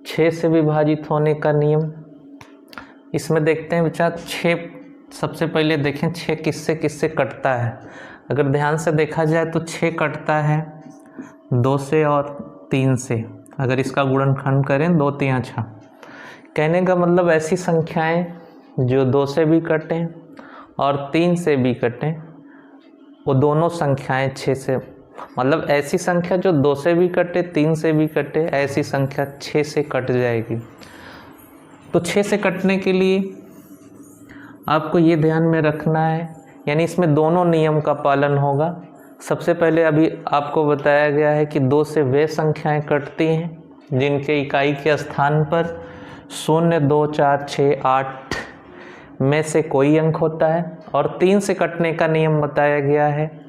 6 से विभाजित होने का नियम, इसमें देखते हैं बच्चा 6, सबसे पहले देखें 6 किससे किससे कटता है। अगर ध्यान से देखा जाए तो 6 कटता है 2 से और 3 से। अगर इसका गुणनखंड करें 2 3 6, कहने का मतलब ऐसी संख्याएं जो 2 से भी कटें और 3 से भी कटें, वो दोनों संख्याएं 6 से, मतलब ऐसी संख्या जो 2 से भी कटे 3 से भी कटे, ऐसी संख्या 6 से कट जाएगी। तो 6 से कटने के लिए आपको ये ध्यान में रखना है, यानी इसमें दोनों नियम का पालन होगा। सबसे पहले अभी आपको बताया गया है कि 2 से वे संख्याएं कटती हैं जिनके इकाई के स्थान पर 0 2 4 6 8 में से कोई अंक होता है, और 3 से कटने का नियम बताया गया है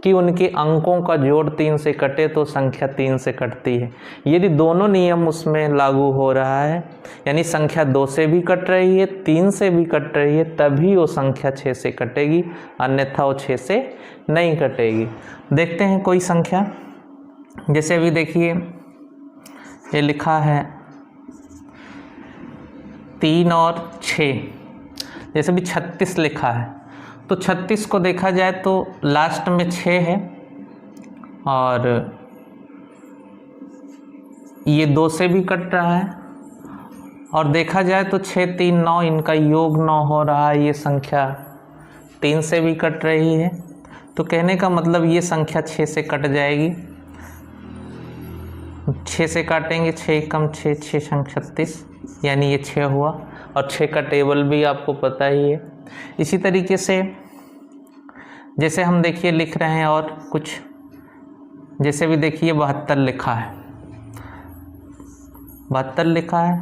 कि उनके अंकों का जोड़ 3 से कटे तो संख्या 3 से कटती है। यदि दोनों नियम उसमें लागू हो रहा है, यानी संख्या 2 से भी कट रही है 3 से भी कट रही है, तभी वो संख्या 6 से कटेगी, अन्यथा वो 6 से नहीं कटेगी। देखते हैं कोई संख्या, जैसे अभी देखिए ये लिखा है 3 और 6, जैसे भी 36 लिखा है, तो 36 को देखा जाए तो लास्ट में 6 है और ये 2 से भी कट रहा है, और देखा जाए तो 6 3 9, इनका योग 9 हो रहा है, ये संख्या 3 से भी कट रही है। तो कहने का मतलब ये संख्या 6 से कट जाएगी। 6 से काटेंगे, 6 कम 6 6 संग 36, यानी ये 6 हुआ, और 6 का टेबल भी आपको पता ही है। इसी तरीके से जैसे हम देखिए लिख रहे हैं और कुछ, जैसे भी देखिए 72 लिखा है, 72 लिखा है।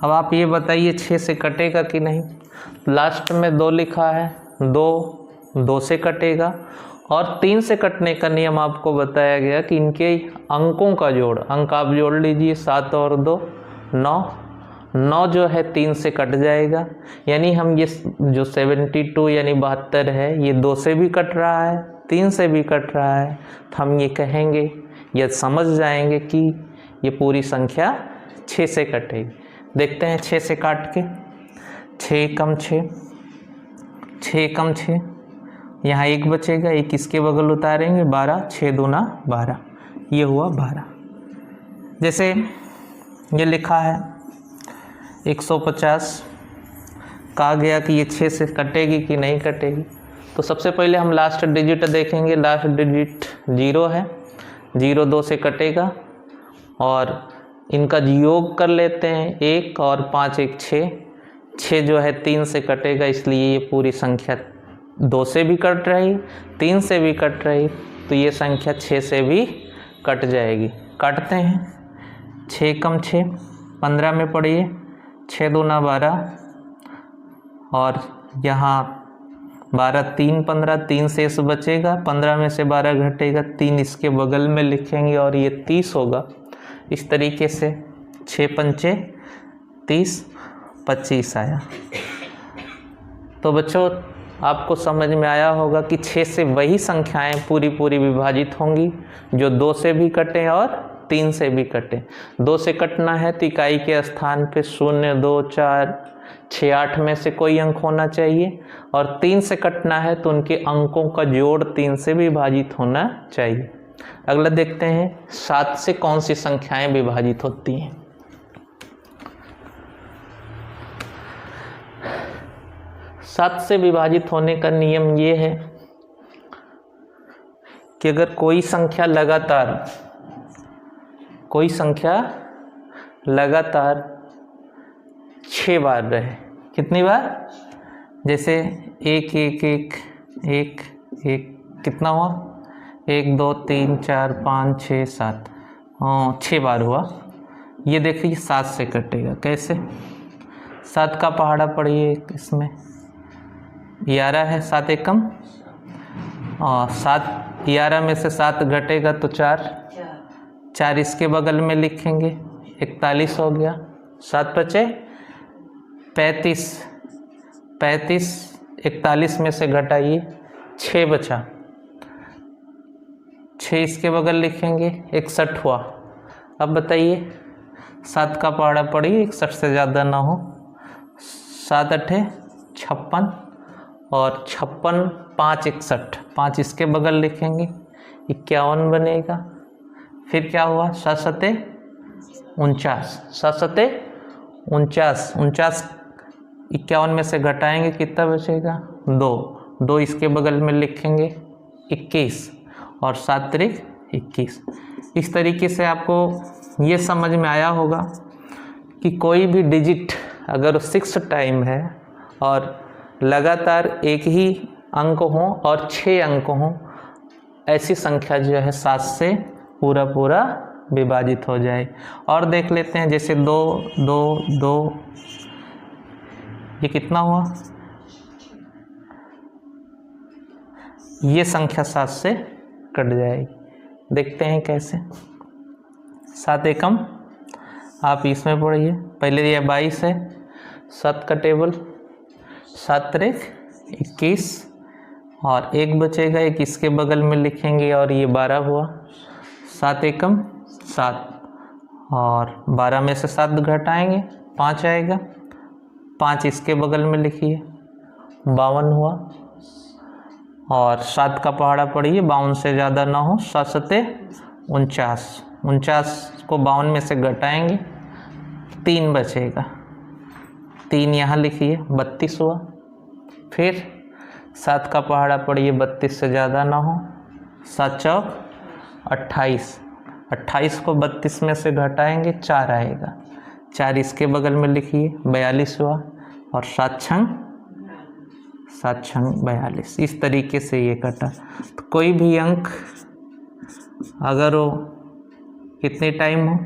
अब आप ये बताइए 6 से कटेगा कि नहीं। लास्ट में 2 लिखा है, 2 से कटेगा, और 3 से कटने का नियम आपको बताया गया कि इनके अंकों का जोड़, अंक आप जोड़ लीजिए, 7 और 2 9, 9 जो है 3 से कट जाएगा, यानी हम ये जो 72 यानी 72 है, ये 2 से भी कट रहा है 3 से भी कट रहा है, तो हम ये कहेंगे या समझ जाएंगे कि ये पूरी संख्या 6 से कटेगी। देखते हैं 6 से काट के, 6 कम 6 6 कम 6, यहाँ 1 बचेगा, 1 इसके बगल उतारेंगे, 12 6 दूना 12, ये हुआ 12। जैसे ये लिखा है 150, कहा गया कि ये 6 से कटेगी कि नहीं कटेगी। तो सबसे पहले हम लास्ट डिजिट देखेंगे, लास्ट डिजिट 0 है, 0 2 से कटेगा, और इनका योग कर लेते हैं 1 और 5 1 6, 6 जो है 3 से कटेगा, इसलिए ये पूरी संख्या 2 से भी कट रही 3 से भी कट रही, तो ये संख्या 6 से भी कट जाएगी। काटते हैं, 6 कम 6 15 में पढ़िए, 6 दूना 12, और यहाँ 12 3 15, 3 शेष बचेगा, 15 में से 12 घटेगा, 3 इसके बगल में लिखेंगे और ये 30 होगा। इस तरीके से 6 पंचे 30, 25 आया। तो बच्चों आपको समझ में आया होगा कि 6 से वही संख्याएं पूरी विभाजित होंगी जो 2 से भी कटें और 3 से भी कटें। 2 से कटना है तो इकाई के स्थान पे 0 2 4 6 8 में से कोई अंक होना चाहिए, और 3 से कटना है तो उनके अंकों का जोड़ 3 से विभाजित होना चाहिए। अगला देखते हैं 7 से कौन सी संख्याएं विभाजित होती हैं। 7 से विभाजित होने का नियम ये है कि अगर कोई संख्या लगातार 6 बार रहे, कितनी बार, जैसे 1 1 1 1 1, कितना हुआ, 1 2 3 4 5 6 7, 6 बार हुआ। ये देखिए 7 से कटेगा, कैसे, 7 का पहाड़ा पढ़िए, इसमें 11 है, 7 एकम, और 7 11 में से 7 घटेगा तो 4 इसके बगल में लिखेंगे, 41 हो गया। 7 बचे 35, 41 में से घटाइए 6 बचा, 6 इसके बगल लिखेंगे, 61 हुआ। अब बताइए 7 का पहाड़ा पढ़िए, 61 से ज़्यादा ना हो। 7 अठे 56 और 56 5 61, 5 इसके बगल लिखेंगे, 51 बनेगा। फिर क्या हुआ 7 सते 49, 7 सते 49, 49 51 में से घटाएंगे कितना बचेगा 2 इसके बगल में लिखेंगे 21 और 7 त्रिक 21। इस तरीके से आपको ये समझ में आया होगा कि कोई भी डिजिट अगर 6 टाइम है और लगातार एक ही अंक हो और 6 अंक हो, ऐसी संख्या जो है 7 से पूरा विभाजित हो जाए। और देख लेते हैं, जैसे 2 2 2, ये कितना हुआ, ये संख्या 7 से कट जाएगी। देखते हैं कैसे। 7 एकम आप इसमें पढ़िए, पहले ये 22 है, 7 का टेबल, 7 त्रिक 21 और 1 बचेगा, 1 इसके बगल में लिखेंगे और ये 12 हुआ। 7 एकम 7 और 12 में से 7 घटाएंगे 5 आएगा, 5 इसके बगल में लिखिए, 52 हुआ। और 7 का पहाड़ा पढ़िए, 52 से ज़्यादा ना हो। 7 सते 49, 49 को 52 में से घटाएंगे 3 बचेगा, 3 यहाँ लिखिए, 32 हुआ। फिर 7 का पहाड़ा पढ़िए, 32 से ज़्यादा ना हो। 7 चौक 28, 28 को 32 में से घटाएंगे 4 आएगा, 4 इसके बगल में लिखिए, 42 हुआ। और 7 छंग 42। इस तरीके से ये कटा। तो कोई भी अंक अगर वो कितने टाइम हो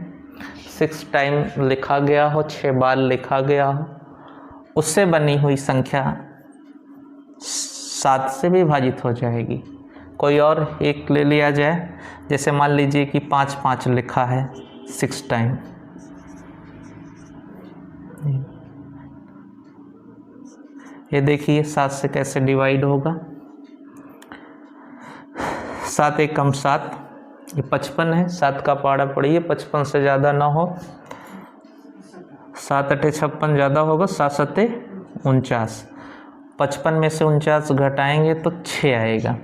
6 टाइम लिखा गया हो, 6 बार लिखा गया हो, उससे बनी हुई संख्या 7 से विभाजित हो जाएगी। कोई और एक ले लिया जाए, जैसे मान लीजिए कि 5 5 लिखा है 6 टाइम, ये देखिए 7 से कैसे डिवाइड होगा। 7 एकम 7, ये 55 है। 7 का पहाड़ा पढ़िए, 55 से ज़्यादा ना हो। 7 अठे 56 ज़्यादा होगा, 7 सते 49, 55 में से 49 घटाएंगे तो 6 आएगा।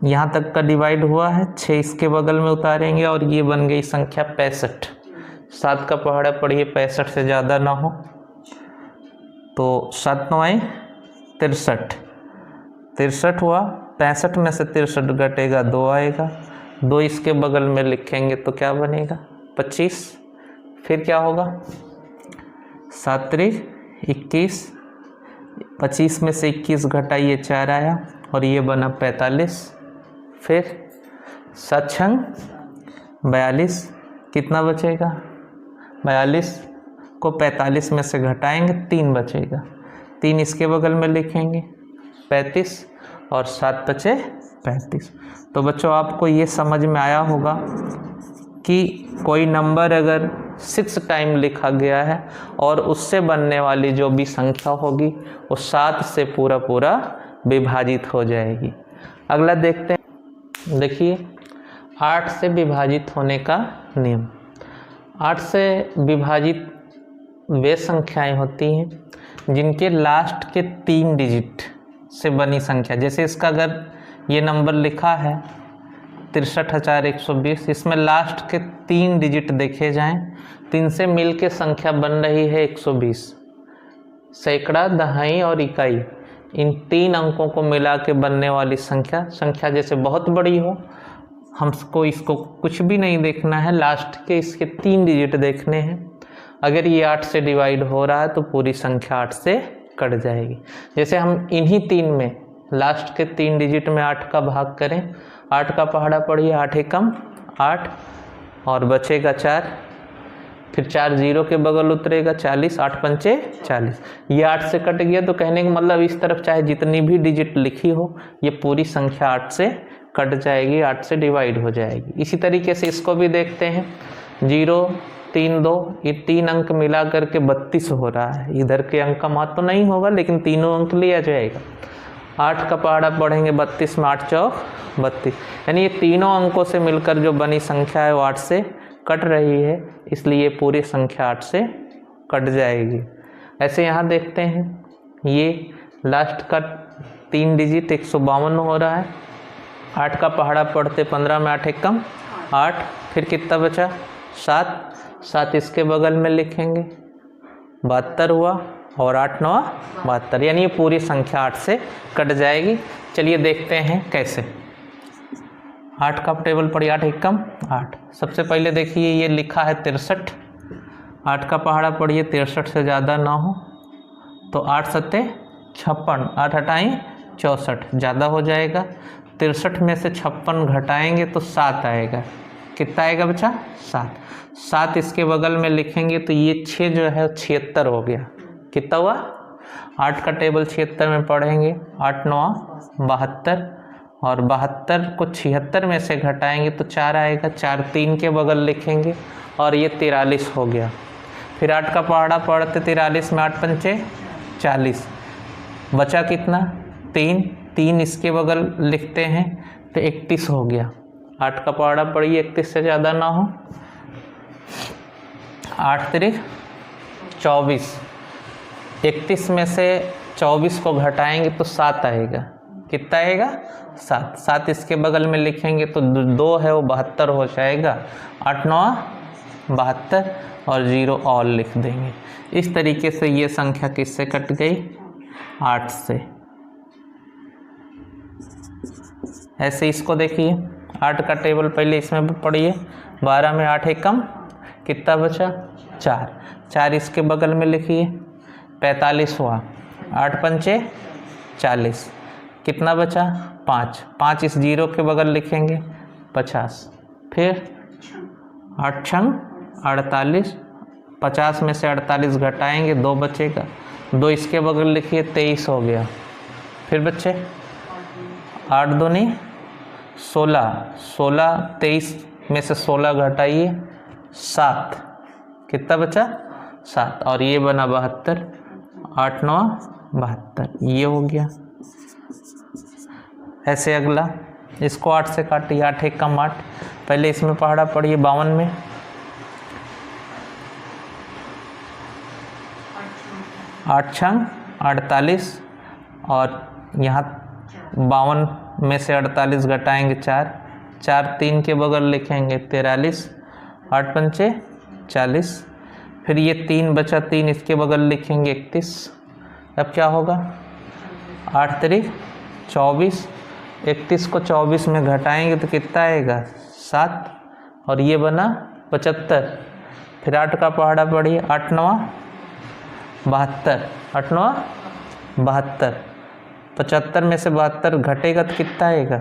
यहाँ तक का डिवाइड हुआ है, 6 इसके बगल में उतारेंगे और ये बन गई संख्या 65। 7 का पहाड़ा पढ़िए, 65 से ज़्यादा ना हो तो 7 9 63, 63 हुआ। 65 में से 63 घटेगा 2 आएगा, 2 इसके बगल में लिखेंगे तो क्या बनेगा 25। फिर क्या होगा 7 त्रिक 21, 25 में से 21 घटाइए 4 आया और ये बना 45। फिर 7 छंग 42, कितना बचेगा 42 को 45 में से घटाएंगे 3 बचेगा, 3 इसके बगल में लिखेंगे 35 और 7 बचे 35। तो बच्चों आपको ये समझ में आया होगा कि कोई नंबर अगर 6 टाइम लिखा गया है और उससे बनने वाली जो भी संख्या होगी वो 7 से पूरा विभाजित हो जाएगी। अगला देखते हैं, देखिए 8 से विभाजित होने का नियम। 8 से विभाजित वे संख्याएं होती हैं जिनके लास्ट के 3 डिजिट से बनी संख्या। जैसे इसका अगर ये नंबर लिखा है 63,120, इसमें लास्ट के 3 डिजिट देखे जाएं तो इनसे मिल के संख्या बन रही है 120। सैकड़ा, दहाई और इकाई, इन 3 अंकों को मिला के बनने वाली संख्या जैसे बहुत बड़ी हो, हमको इसको कुछ भी नहीं देखना है, लास्ट के इसके 3 डिजिट देखने हैं। अगर ये 8 से डिवाइड हो रहा है तो पूरी संख्या 8 से कट जाएगी। जैसे हम इन्हीं 3 में लास्ट के 3 डिजिट में 8 का भाग करें, 8 का पहाड़ा पढ़िए, 8 एकम 8 और बचेगा 4, फिर 4 0 के बगल उतरेगा 40, 8 पंचे 40। ये 8 से कट गया तो कहने का मतलब इस तरफ चाहे जितनी भी डिजिट लिखी हो ये पूरी संख्या 8 से कट जाएगी, 8 से डिवाइड हो जाएगी। इसी तरीके से इसको भी देखते हैं, 0 3 2, ये 3 अंक मिला करके 32 हो रहा है। इधर के अंक का मान तो नहीं होगा लेकिन तीनों अंक लिया जाएगा। 8 का पहाड़ा पढ़ेंगे 32 में 8 चौक 32, यानी ये तीनों अंकों से मिलकर जो बनी संख्या है वो 8 से कट रही है, इसलिए ये पूरी संख्या 8 से कट जाएगी। ऐसे यहाँ देखते हैं, ये लास्ट का 3 डिजिट 152 हो रहा है। 8 का पहाड़ा पढ़ते 15 में 8 एकम 8, फिर कितना बचा 7, 7 इसके बगल में लिखेंगे 72 हुआ, और 8 9 72, यानी ये पूरी संख्या 8 से कट जाएगी। चलिए देखते हैं कैसे। 8 का टेबल पढ़िए, 8 एकम 8। सबसे पहले देखिए ये लिखा है 63, 8 का पहाड़ा पढ़िए 63 से ज़्यादा ना हो तो 8 सत्ते 56, 8 हटाएँ 64, ज़्यादा हो जाएगा। 63 में से 56 घटाएंगे तो 7 आएगा, कितना आएगा बच्चा 7, 7 इसके बगल में लिखेंगे तो ये 6 जो है 76 हो गया, कितना हुआ 8 का टेबल 76 में पढ़ेंगे 8 9 72, और 72 को 76 में से घटाएंगे तो 4 आएगा, 4 3 के बगल लिखेंगे और ये 43 हो गया। फिर 8 का पहाड़ा पढ़ते 43 में 8 पंचे 40, बचा कितना 3, 3 इसके बगल लिखते हैं तो 31 हो गया। 8 का पहाड़ा पढ़िए 31 से ज़्यादा ना हो, 8 3 24, 31 में से 24 को घटाएंगे तो 7 आएगा, कितना आएगा 7, 7 इसके बगल में लिखेंगे तो 2 है वो 72 हो जाएगा, 8 9 72 और 0 और लिख देंगे। इस तरीके से ये संख्या किससे कट गई 8 से। ऐसे इसको देखिए, 8 का टेबल पहले इसमें पढ़िए, 12 में 8 एकम कितना बचा 4, 4 इसके बगल में लिखिए 45 हुआ, 8 पंचे 40, कितना बचा 5, 5 इस 0 के बगल लिखेंगे 50, फिर 8 छंग 48, 50 में से 48 घटाएंगे 2 बचेगा, 2 इसके बगल लिखिए 23 हो गया। फिर बच्चे 8 दूनी 16, 16 23 में से 16 घटाइए 7, कितना बचा 7, और ये बना 72, 8 9 72, ये हो गया। ऐसे अगला इसको 8 से काटिए, 8 एकम 8, पहले इसमें पहाड़ा पढ़िए 52 में 8 छंग 48, और यहाँ 52 में से 48 घटाएंगे 4, 4 3 के बगल लिखेंगे 43, 8 पंचे 40, फिर ये 3 बचा, 3 इसके बगल लिखेंगे 31, अब क्या होगा 8 3 24, 31 को 24 में घटाएंगे तो कितना आएगा 7, और ये बना 75। फिर 8 का पहाड़ा पढ़िए, 8 9 72, 8 9 72, 75 में से 72 घटेगा तो कितना आएगा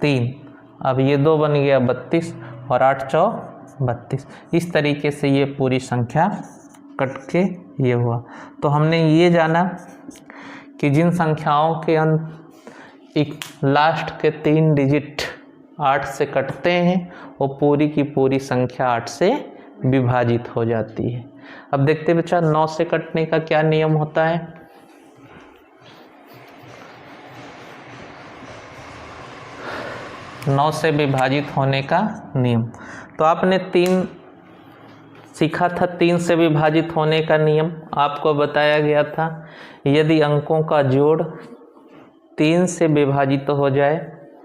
3, अब ये 2 बन गया 32, और 8 चौक 32। इस तरीके से ये पूरी संख्या कट के ये हुआ। तो हमने ये जाना कि जिन संख्याओं के अंत एक लास्ट के 3 डिजिट 8 से कटते हैं वो पूरी की पूरी संख्या 8 से विभाजित हो जाती है। अब देखते बच्चा 9 से कटने का क्या नियम होता है। 9 से विभाजित होने का नियम, तो आपने 3 सीखा था। 3 से विभाजित होने का नियम आपको बताया गया था, यदि अंकों का जोड़ 3 से विभाजित हो जाए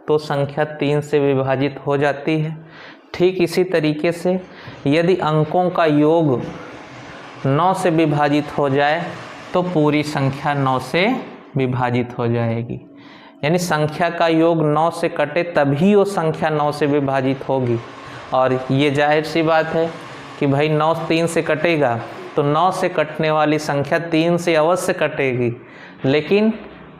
तो संख्या 3 से विभाजित हो जाती है। ठीक इसी तरीके से यदि अंकों का योग 9 से विभाजित हो जाए तो पूरी संख्या 9 से विभाजित हो जाएगी। यानी संख्या का योग 9 से कटे तभी वो संख्या 9 से विभाजित होगी। और ये जाहिर सी बात है कि भाई 9 3 से कटेगा तो 9 से कटने वाली संख्या 3 से अवश्य कटेगी, लेकिन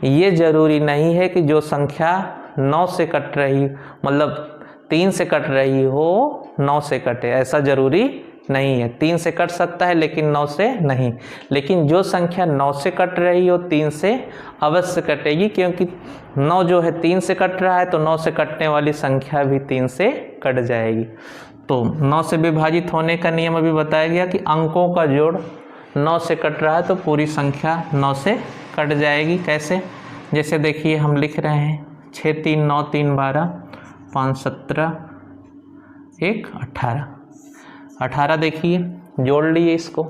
ये ज़रूरी नहीं है कि जो संख्या 9 से कट रही मतलब 3 से कट रही हो 9 से कटे, ऐसा ज़रूरी नहीं है। 3 से कट सकता है लेकिन 9 से नहीं। लेकिन जो संख्या 9 से कट रही हो 3 से अवश्य कटेगी, क्योंकि 9 जो है 3 से कट रहा है तो 9 से कटने वाली संख्या भी 3 से कट जाएगी। तो 9 से विभाजित होने का नियम अभी बताया गया कि अंकों का जोड़ 9 से कट रहा है तो पूरी संख्या 9 से कट जाएगी। कैसे? जैसे देखिए हम लिख रहे हैं 6 3 9 3 12 5 17 1 18। 18 देखिए जोड़ लिए इसको,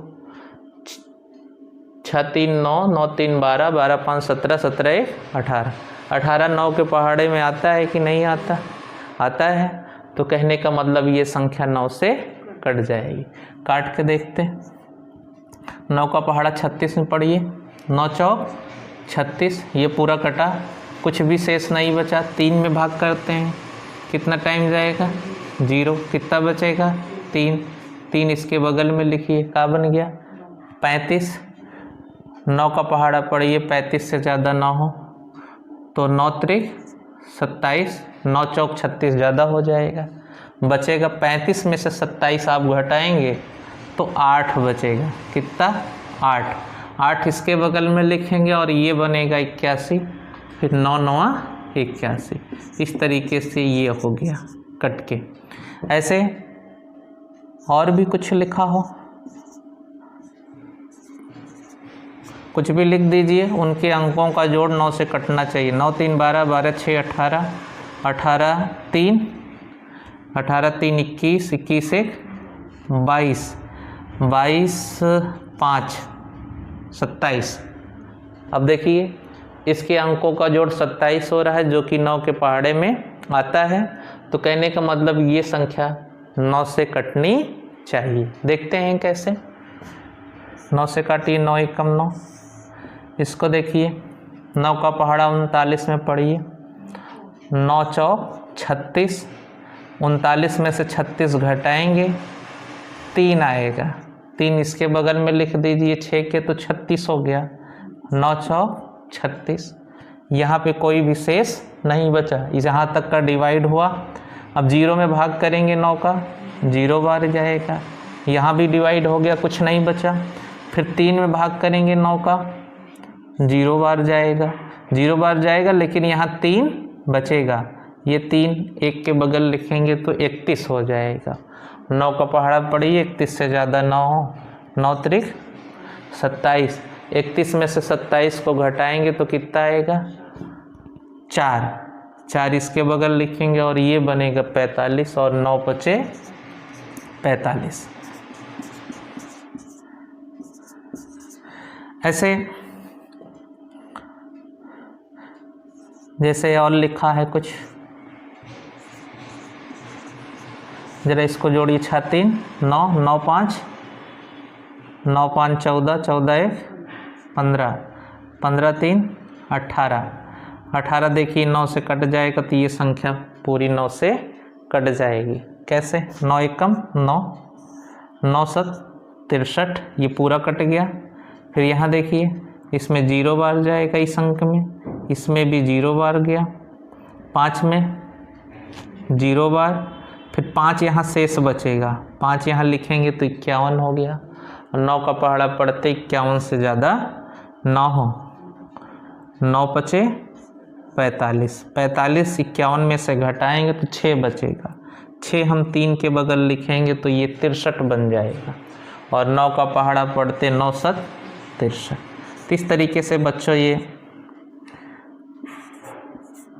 6 3 9 9 3 12 12 5 17 17 1 18। 18 9 के पहाड़े में आता है कि नहीं आता? आता है। तो कहने का मतलब ये संख्या 9 से कट जाएगी। काट के देखते हैं। 9 का पहाड़ा 36 में पढ़िए, 9 चौक 36, ये पूरा कटा, कुछ भी शेष नहीं बचा। 3 में भाग करते हैं, कितना टाइम जाएगा? 0। कितना बचेगा? 3। 3 इसके बगल में लिखिए, क्या बन गया? 35। 9 का पहाड़ा पढ़िए, 35 से ज़्यादा ना हो तो 9 त्रिक 27, 9 चौक 36 ज़्यादा हो जाएगा, बचेगा 35 में से 27 आप घटाएंगे तो 8 बचेगा। कितना? 8। 8 इसके बगल में लिखेंगे और ये बनेगा 81, फिर 9 9 81। इस तरीके से ये हो गया कट के। ऐसे और भी कुछ लिखा हो, कुछ भी लिख दीजिए। उनके अंकों का जोड़ 9 से कटना चाहिए। 9 3 12 12 6 18 18 3 18 3 21 21 1 22 22 5 27। अब देखिए इसके अंकों का जोड़ 27 हो रहा है, जो कि 9 के पहाड़े में आता है। तो कहने का मतलब ये संख्या 9 से कटनी चाहिए। देखते हैं कैसे। 9 से काटिए, 9 एकम 9। इसको देखिए, 9 का पहाड़ा 39 में पढ़िए, 9 चौक 36, 39 में से 36 घटाएंगे 3 आएगा। 3 इसके बगल में लिख दीजिए, 6 के तो 36 हो गया, 9 चौक 36। यहाँ पे कोई भी शेष नहीं बचा, यहाँ तक का डिवाइड हुआ। अब 0 में भाग करेंगे 9 का, 0 बार जाएगा। यहाँ भी डिवाइड हो गया, कुछ नहीं बचा। फिर 3 में भाग करेंगे 9 का, 0 बार जाएगा, 0 बार जाएगा, लेकिन यहाँ 3 बचेगा। ये 3 एक के बगल लिखेंगे तो 31 हो जाएगा। 9 का पहाड़ा पढ़िए, 31 से ज़्यादा ना हो, 9 त्रिक 27। 31 में से 27 को घटाएंगे तो कितना आएगा? 4। 4 इसके बगल लिखेंगे और ये बनेगा 45, और 9 बचे 45। ऐसे जैसे और लिखा है कुछ, जरा इसको जोड़िए। 6 3 9 9 5 9 5 14 14 1 15 15 3 18। 18 देखिए 9 से कट जाएगा तो ये संख्या पूरी 9 से कट जाएगी। कैसे? 9 एकम 9, 9 7 63, ये पूरा कट गया। फिर यहाँ देखिए, इसमें 0 बार जाएगा, इस अंक में, इसमें भी 0 बार गया, 5 में 0 बार, फिर 5 यहाँ शेष बचेगा, 5 यहाँ लिखेंगे तो 51 हो गया। और 9 का पहाड़ा पढ़ते 51 से ज़्यादा ना हो, 9 बचे 45। 45 51 में से घटाएंगे तो 6 बचेगा, 6 हम 3 के बगल लिखेंगे तो ये 63 बन जाएगा। और 9 का पहाड़ा पढ़ते 9 7 63। इस तरीके से बच्चों ये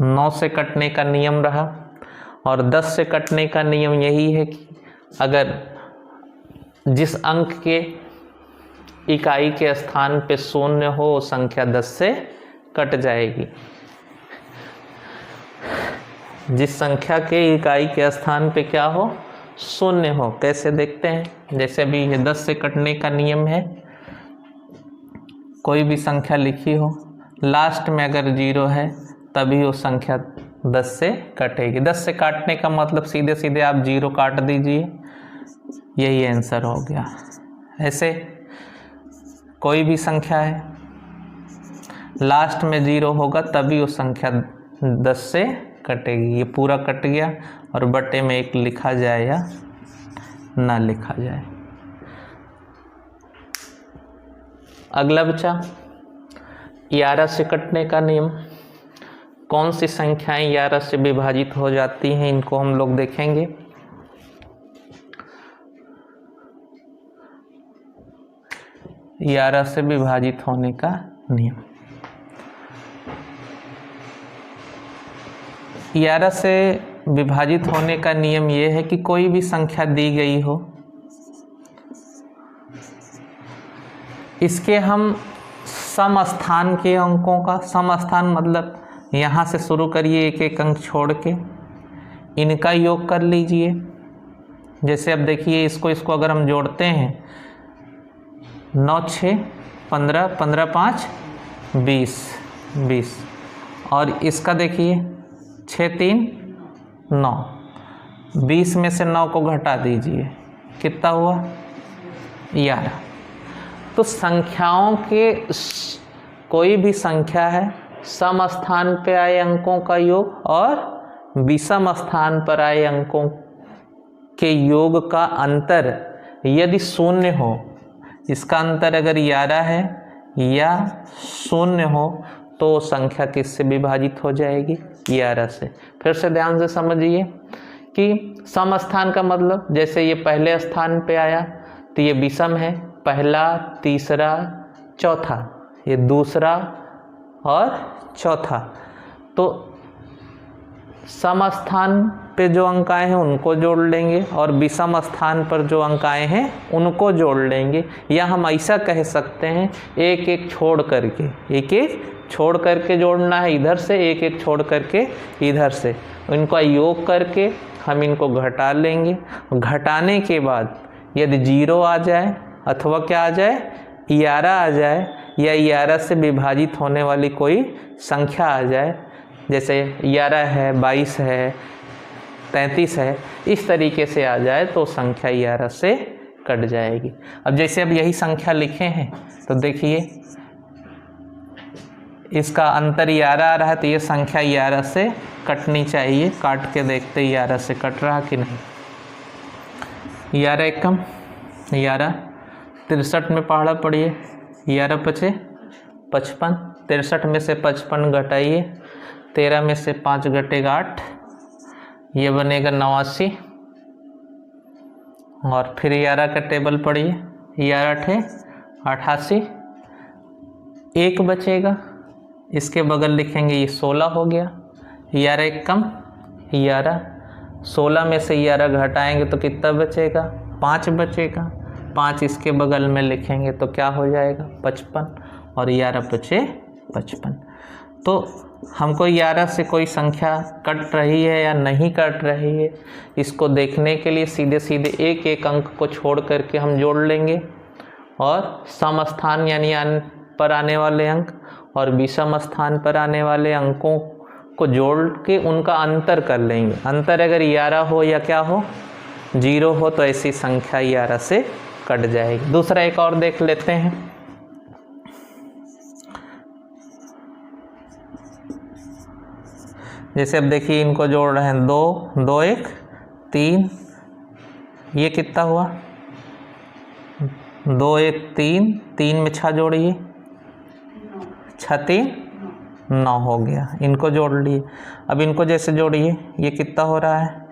9 से कटने का नियम रहा। और 10 से कटने का नियम यही है कि अगर जिस अंक के इकाई के स्थान पे शून्य हो, संख्या 10 से कट जाएगी। जिस संख्या के इकाई के स्थान पे क्या हो? शून्य हो। कैसे देखते हैं? जैसे अभी ये 10 से कटने का नियम है, कोई भी संख्या लिखी हो, लास्ट में अगर 0 है तभी वो संख्या 10 से कटेगी। 10 से काटने का मतलब सीधे सीधे आप 0 काट दीजिए, यही आंसर हो गया। ऐसे कोई भी संख्या है, लास्ट में 0 होगा तभी वो संख्या 10 से कटेगी। ये पूरा कट गया और बटे में 1 लिखा जाए या ना लिखा जाए। अगला बचा 11 से कटने का नियम। कौन सी संख्याएं 11 से विभाजित हो जाती हैं, इनको हम लोग देखेंगे। ग्यारह से विभाजित होने का नियम। 11 से विभाजित होने का नियम ये है कि कोई भी संख्या दी गई हो, इसके हम सम स्थान के अंकों का, सम स्थान मतलब यहाँ से शुरू करिए एक एक अंक छोड़ के, इनका योग कर लीजिए। जैसे अब देखिए इसको अगर हम जोड़ते हैं 9 6 15, 15 5 20, 20 और इसका देखिए 6 3 9, 20 में से 9 को घटा दीजिए, कितना हुआ 11। तो संख्याओं के कोई भी संख्या है, सम स्थान पे आए अंकों का योग और विषम स्थान पर आए अंकों के योग का अंतर यदि शून्य हो, इसका अंतर अगर 11 है या शून्य हो तो संख्या किससे विभाजित हो जाएगी 11 से। फिर से ध्यान से समझिए कि सम स्थान का मतलब जैसे ये पहले स्थान पे आया तो ये विषम है, पहला तीसरा चौथा, ये दूसरा और चौथा। तो सम स्थान पे जो अंक आए हैं उनको जोड़ लेंगे और विषम स्थान पर जो अंक आए हैं उनको जोड़ लेंगे, या हम ऐसा कह सकते हैं एक एक छोड़ करके, एक एक छोड़ करके जोड़ना है इधर से, एक एक छोड़ करके इधर से, इनका योग करके हम इनको घटा लेंगे। घटाने के बाद यदि 0 आ जाए अथवा क्या आ जाए 11 आ जाए, या 11 से विभाजित होने वाली कोई संख्या आ जाए, जैसे 11 है, 22 है, 33 है, इस तरीके से आ जाए तो संख्या 11 से कट जाएगी। अब जैसे अब यही संख्या लिखे हैं तो देखिए इसका अंतर 11 आ रहा है तो ये संख्या 11 से कटनी चाहिए। काट के देखते 11 से कट रहा कि नहीं। 11 एकम 11, 63 में पहाड़ा पड़िए, 11 पचे 55, 63 में से 55 घटाइए, 13 में से 5 घटेगा 8, ये बनेगा 89। और फिर 11 का टेबल पढ़िए, 11 8 88, 1 बचेगा, इसके बगल लिखेंगे ये 16 हो गया। 11 एक कम 11, 16 में से 11 घटाएंगे तो कितना बचेगा 5 बचेगा, 5 इसके बगल में लिखेंगे तो क्या हो जाएगा 55, और 11 बचे 55। तो हमको 11 से कोई संख्या कट रही है या नहीं कट रही है, इसको देखने के लिए सीधे सीधे एक एक अंक को छोड़ करके हम जोड़ लेंगे और सम स्थान यानी पर आने वाले अंक और विषम स्थान पर आने वाले अंकों को जोड़ के उनका अंतर कर लेंगे। अंतर अगर 11 हो या क्या हो 0 हो तो ऐसी संख्या 11 से कट जाएगी। दूसरा एक और देख लेते हैं। जैसे अब देखिए इनको जोड़ रहे हैं 2 2 1 3, ये कितना हुआ 2 1 3, 3 में 6 जोड़िए 6 3 9 हो गया, इनको जोड़ लिए। अब इनको जैसे जोड़िए ये कितना हो रहा है,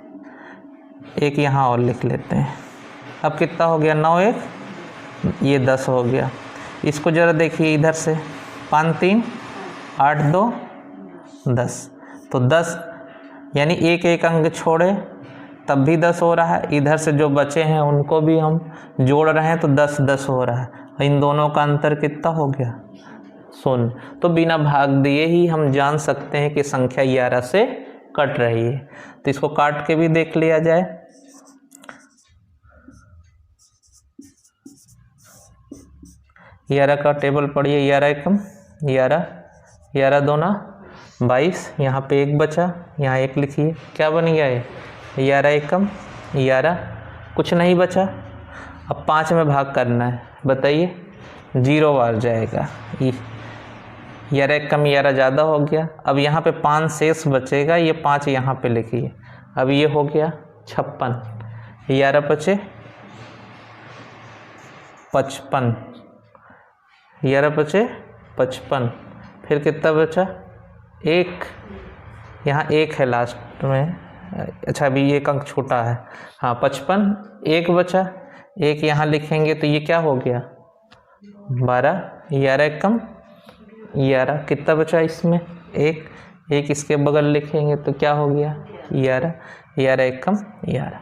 एक यहाँ और लिख लेते हैं। अब कितना हो गया 9 1, ये 10 हो गया। इसको ज़रा देखिए इधर से 5 3 8 2 10, तो 10 यानी एक एक अंक छोड़े तब भी 10 हो रहा है। इधर से जो बचे हैं उनको भी हम जोड़ रहे हैं तो 10 10 हो रहा है। इन दोनों का अंतर कितना हो गया 0। तो बिना भाग दिए ही हम जान सकते हैं कि संख्या 11 से कट रही है। तो इसको काट के भी देख लिया जाए। ग्यारह का टेबल पढ़िए, 11 एकम 11, 11 दूना 22, यहाँ पे 1 बचा, यहाँ 1 लिखिए, क्या बन गया है 11 एकम 11, कुछ नहीं बचा। अब 5 में भाग करना है, बताइए 0 बार जाएगा। 11 एकम 11 ज़्यादा हो गया। अब यहाँ पे 5 शेष बचेगा, ये 5 यहाँ पे लिखिए। अब ये हो गया 56, 11 बचे 55, 11 बचे 55, फिर कितना बचा 1, यहाँ 1 है लास्ट में। अच्छा अभी एक अंक छूटा है, हाँ 55, 1 बचा, 1 यहाँ लिखेंगे तो ये क्या हो गया 12, 11 एकम 11, कितना बचा इसमें 1, एक इसके बगल लिखेंगे तो क्या हो गया 11, 11 एकम 11।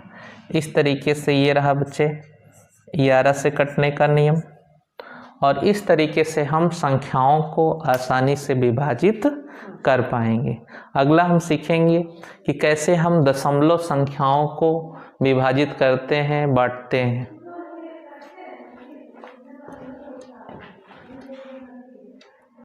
इस तरीके से ये रहा बच्चे 11 से कटने का नियम। और इस तरीके से हम संख्याओं को आसानी से विभाजित कर पाएंगे। अगला हम सीखेंगे कि कैसे हम दशमलव संख्याओं को विभाजित करते हैं, बांटते हैं।